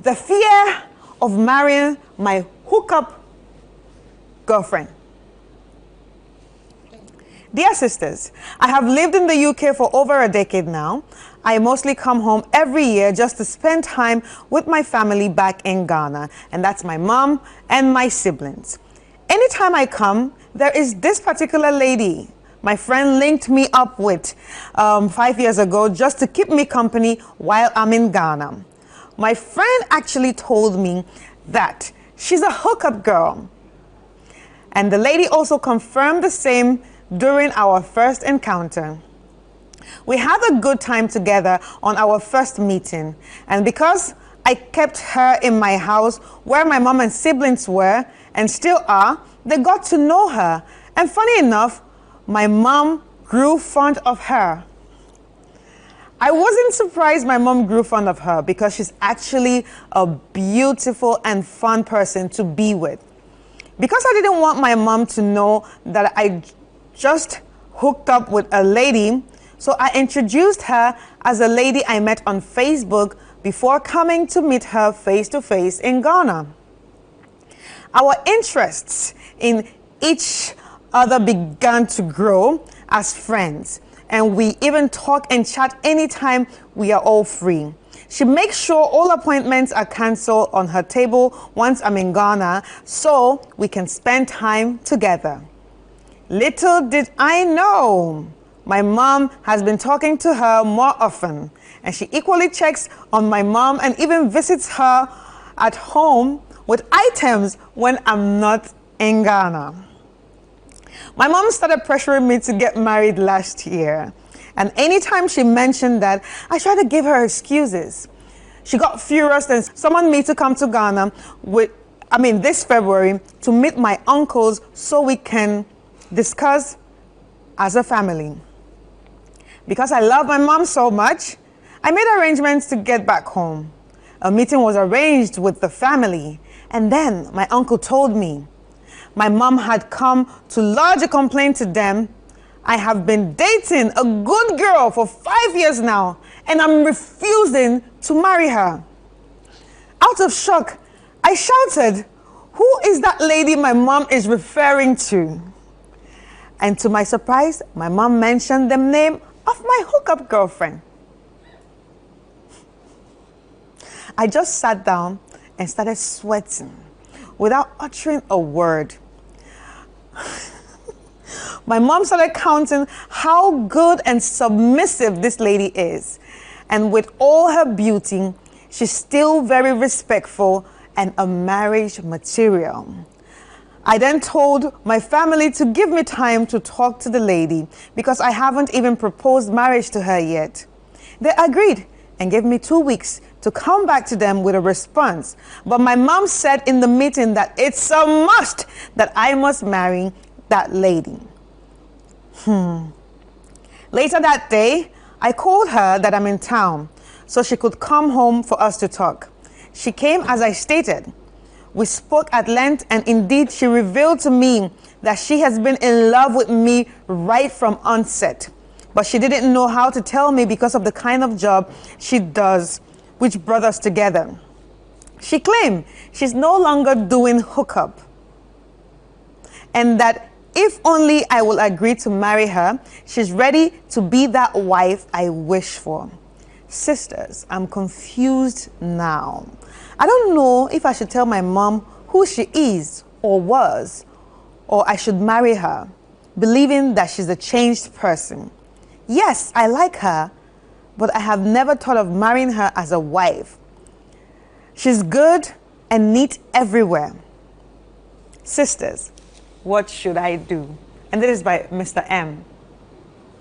The fear of marrying my hookup girlfriend. Dear sisters, I have lived in the UK for over a decade now. I mostly come home every year just to spend time with my family back in Ghana, and that's my mom and my siblings. Anytime I come, there is this particular lady my friend linked me up with 5 years ago just to keep me company while I'm in Ghana. My friend actually told me that she's a hookup girl. And the lady also confirmed the same during our first encounter. We had a good time together on our first meeting, and because I kept her in my house where my mom and siblings were and still are, they got to know her. And funny enough, my mom grew fond of her. I wasn't surprised my mom grew fond of her because she's actually a beautiful and fun person to be with. Because I didn't want my mom to know that I just hooked up with a lady, so I introduced her as a lady I met on Facebook before coming to meet her face to face in Ghana. Our interests in each other began to grow as friends, and we even talk and chat anytime we are all free. She makes sure all appointments are cancelled on her table once I'm in Ghana so we can spend time together. Little did I know, my mom has been talking to her more often, and she equally checks on my mom and even visits her at home with items when I'm not in Ghana. My mom started pressuring me to get married last year, and anytime she mentioned that, I tried to give her excuses. She got furious and summoned me to come to Ghana this February to meet my uncles so we can discuss as a family. Because I love my mom so much, I made arrangements to get back home. A meeting was arranged with the family, and then my uncle told me my mom had come to lodge a complaint to them. I have been dating a good girl for 5 years now, and I'm refusing to marry her. Out of shock, I shouted, "Who is that lady my mom is referring to?" And to my surprise, my mom mentioned the name of my hookup girlfriend. I just sat down and started sweating without uttering a word. My mom started counting how good and submissive this lady is. And with all her beauty, she's still very respectful and a marriage material. I then told my family to give me time to talk to the lady because I haven't even proposed marriage to her yet. They agreed and gave me 2 weeks to come back to them with a response. But my mom said in the meeting that it's a must that I must marry that lady. Later that day, I called her that I'm in town so she could come home for us to talk. She came as I stated. We spoke at length, and indeed she revealed to me that she has been in love with me right from onset. But she didn't know how to tell me because of the kind of job she does, which brought us together. She claimed she's no longer doing hookup, and that if only I will agree to marry her, she's ready to be that wife I wish for. Sisters, I'm confused now. I don't know if I should tell my mom who she is or was, or I should marry her, believing that she's a changed person. Yes, I like her, but I have never thought of marrying her as a wife. She's good and neat everywhere. Sisters, what should I do? And this is by Mr. M.